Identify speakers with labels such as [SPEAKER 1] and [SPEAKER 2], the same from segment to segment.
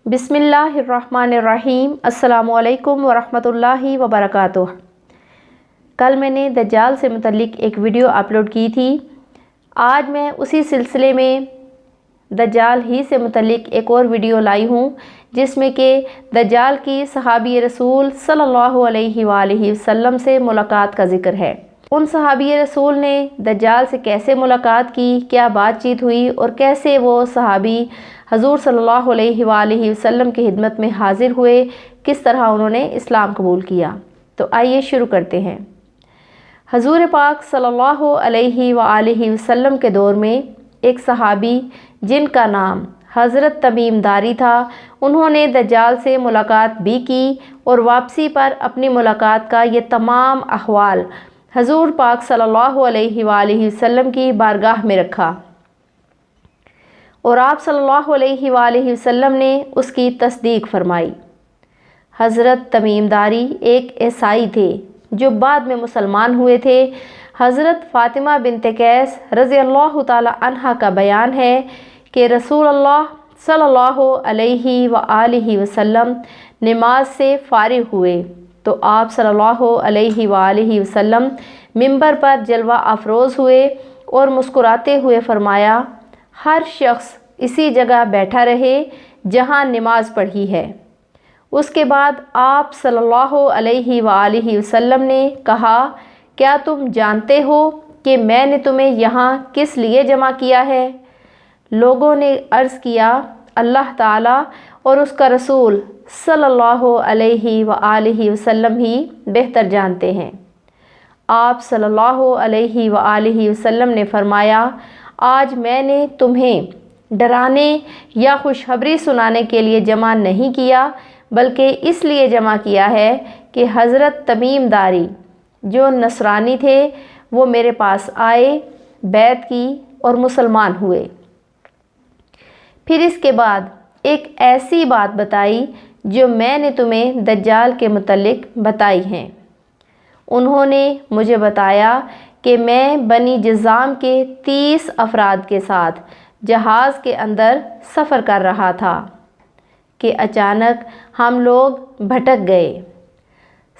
[SPEAKER 1] बिस्मिल्लाहिर्रहमानिर्रहीम। अस्सलामु अलैकुम वरहमतुल्लाहि वबरकातुह। कल मैंने दज्जाल से मुतल्लिक एक वीडियो अपलोड की थी। आज मैं उसी सिलसिले में दज्जाल ही से मुतल्लिक एक और वीडियो लाई हूँ, जिसमें कि दज्जाल की सहाबी रसूल सल्लल्लाहु अलैहि वसल्लम से मुलाकात का ज़िक्र है। उन सहाबी रसूल ने दज्जाल से कैसे मुलाकात की, क्या बातचीत हुई और कैसे वो सहाबी हजूर सल्लल्लाहु अलैहि वसल्लम की खिदमत में हाजिर हुए, किस तरह उन्होंने इस्लाम कबूल किया। तो आइए शुरू करते हैं। हजूर पाक सल्लल्लाहु अलैहि वसल्लम के दौर में एक सहाबी जिनका नाम हज़रत तमीम दारी था, उन्होंने दज्जाल से मुलाकात भी की और वापसी पर अपनी मुलाकात का ये तमाम अहवाल हजूर पाक सल्लल्लाहु अलैहि वसल्लम की बारगाह में रखा और आप सल्लल्लाहु अलैहि वसल्लम ने उसकी तस्दीक फरमाई। हज़रत तमीम दारी एक ईसाई थे जो बाद में मुसलमान हुए थे। हज़रत फ़ातिमा बिन्त कैस रज़ियल्लाहु ताला अन्हा का बयान है कि रसूलुल्लाह सल्लल्लाहु अलैहि वसल्लम नमाज से फ़ारिग हुए तो आप सल्लल्लाहु अलैहि वसल्लम मिंबर पर जलवा अफरोज़ हुए और मुस्कुराते हुए फरमाया, हर शख्स इसी जगह बैठा रहे जहाँ नमाज पढ़ी है। उसके बाद आप सल्लल्लाहु अलैहि वसल्लम ने कहा, क्या तुम जानते हो कि मैंने तुम्हें यहाँ किस लिए जमा किया है? लोगों ने अर्ज़ किया, अल्लाह ताला और उसका रसूल सल्लल्लाहु अलैहि वसल्लम ही बेहतर जानते हैं। आप सल्लल्लाहु अलैहि वसल्लम ने फरमाया, आज मैंने तुम्हें डराने या खुशखबरी सुनाने के लिए जमा नहीं किया, बल्कि इसलिए जमा किया है कि हज़रत तमीम दारी जो नसरानी थे वो मेरे पास आए, बैत की और मुसलमान हुए। फिर इसके बाद एक ऐसी बात बताई जो मैंने तुम्हें दज्जाल के मुतल्लिक बताई हैं। उन्होंने मुझे बताया कि मैं बनी जज़ाम के 30 अफराद के साथ जहाज़ के अंदर सफ़र कर रहा था कि अचानक हम लोग भटक गए।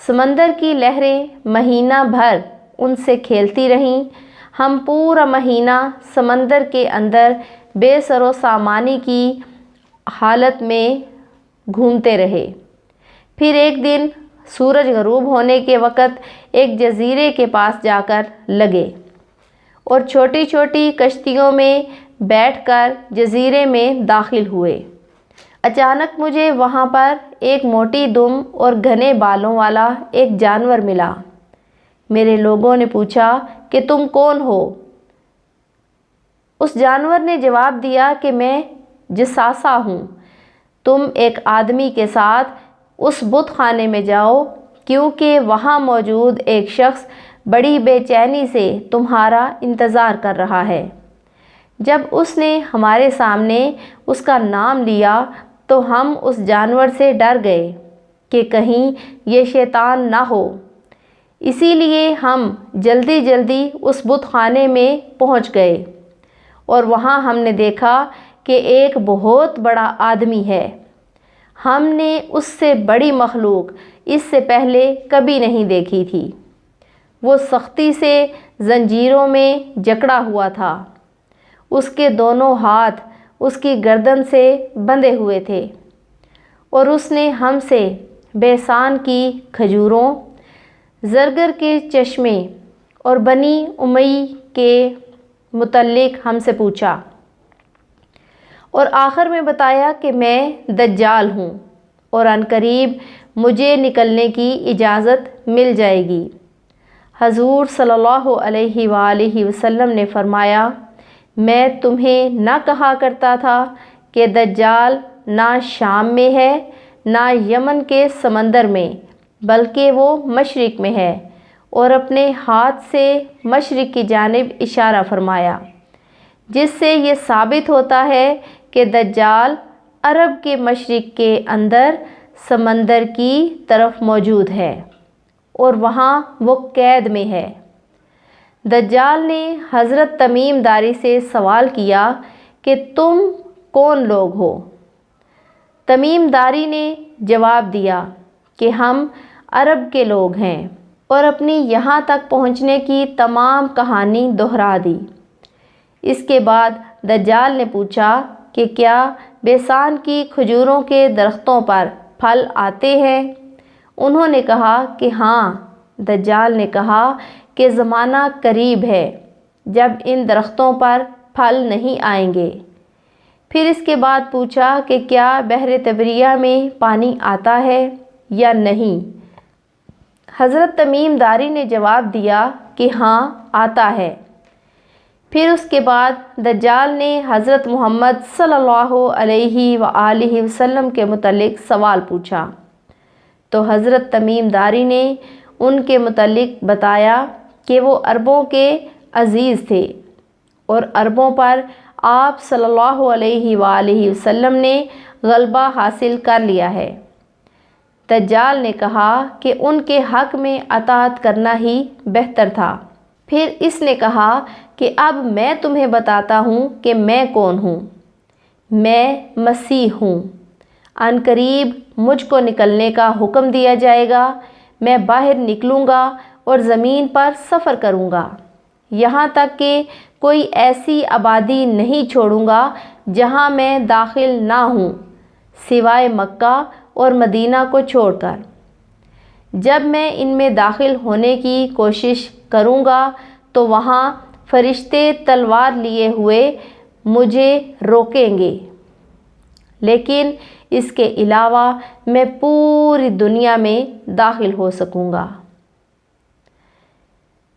[SPEAKER 1] समंदर की लहरें महीना भर उनसे खेलती रहीं। हम पूरा महीना समंदर के अंदर बेसरो सामानी की हालत में घूमते रहे। फिर एक दिन सूरज गरूब होने के वक़्त एक जज़ीरे के पास जाकर लगे और छोटी छोटी कश्तियों में बैठकर जज़ीरे में दाखिल हुए। अचानक मुझे वहाँ पर एक मोटी दुम और घने बालों वाला एक जानवर मिला। मेरे लोगों ने पूछा कि तुम कौन हो? उस जानवर ने जवाब दिया कि मैं जसासा हूँ। तुम एक आदमी के साथ उस बुत खाने में जाओ, क्योंकि वहाँ मौजूद एक शख्स बड़ी बेचैनी से तुम्हारा इंतज़ार कर रहा है। जब उसने हमारे सामने उसका नाम लिया तो हम उस जानवर से डर गए कि कहीं ये शैतान ना हो। इसीलिए हम जल्दी जल्दी उस बुत खाने में पहुँच गए और वहाँ हमने देखा कि एक बहुत बड़ा आदमी है। हमने उससे बड़ी मखलूक इससे पहले कभी नहीं देखी थी। वो सख्ती से जंजीरों में जकड़ा हुआ था। उसके दोनों हाथ उसकी गर्दन से बंधे हुए थे और उसने हमसे बेसान की खजूरों, ज़रगर के चश्मे और बनी उमई के मुतल्लिक हमसे पूछा और आखिर में बताया कि मैं दज्जाल हूँ और अनकरीब मुझे निकलने की इजाज़त मिल जाएगी। हजूर सल्लल्लाहु अलैहि वसल्लम ने फरमाया, मैं तुम्हें ना कहा करता था कि दज्जाल ना शाम में है ना यमन के समंदर में, बल्कि वो मशरिक़ में है। और अपने हाथ से मशरिक़ की जानिब इशारा फरमाया, जिससे ये साबित होता है कि दज्जाल अरब के मशरिक़ के अंदर समंदर की तरफ मौजूद है और वहाँ वो कैद में है। दज्जाल ने हज़रत तमीम दारी से सवाल किया कि तुम कौन लोग हो? تمیم داری نے جواب دیا کہ ہم عرب کے لوگ ہیں، اور اپنی یہاں تک پہنچنے کی تمام کہانی دہرا دی۔ اس کے بعد دجال نے پوچھا کہ کیا بیسان کی کھجوروں کے درختوں پر پھل آتے ہیں؟ انہوں نے کہا کہ ہاں۔ دجال نے کہا کہ زمانہ قریب ہے جب ان درختوں پر پھل نہیں آئیں گے۔ پھر اس کے بعد پوچھا کہ کیا بحر طبریہ میں پانی آتا ہے یا نہیں؟ حضرت تمیم داری نے جواب دیا کہ ہاں آتا ہے۔ پھر اس کے بعد دجال نے حضرت محمد صلی اللہ علیہ وآلہ وسلم کے متعلق سوال پوچھا، تو حضرت تمیم داری نے ان کے متعلق بتایا کہ وہ عربوں کے عزیز تھے اور عربوں پر آپ صلی اللہ علیہ وآلہ وسلم نے غلبہ حاصل کر لیا ہے۔ دجال نے کہا کہ ان کے حق میں اطاعت کرنا ہی بہتر تھا۔ پھر اس نے کہا کہ اب میں تمہیں بتاتا ہوں کہ میں کون ہوں۔ میں مسیح ہوں۔ عنقریب مجھ کو نکلنے کا حکم دیا جائے گا۔ میں باہر نکلوں گا اور زمین پر سفر کروں گا، یہاں تک کہ کوئی ایسی آبادی نہیں چھوڑوں گا جہاں میں داخل نہ ہوں سوائے مکہ اور مدینہ کو چھوڑ کر۔ جب میں ان میں داخل ہونے کی کوشش کروں گا تو وہاں فرشتے تلوار لیے ہوئے مجھے روکیں گے، لیکن اس کے علاوہ میں پوری دنیا میں داخل ہو سکوں گا۔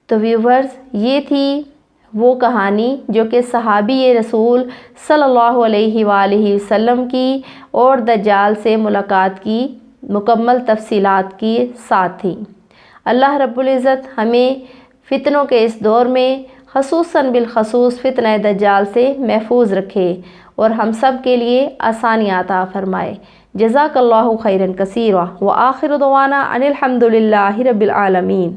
[SPEAKER 1] تو ویورز، یہ تھی وہ کہانی جو کہ صحابی رسول صلی اللہ علیہ وآلہ وسلم کی اور دجال سے ملاقات کی مکمل تفصیلات کی ساتھ تھی۔ اللہ رب العزت ہمیں فتنوں کے اس دور میں خصوصاً بالخصوص فتنہ دجال سے محفوظ رکھے اور ہم سب کے لیے آسانیاں عطا فرمائے۔ جزاک اللہ خیرا کثیرا وآخر دعوانا ان الحمد للہ رب العالمین۔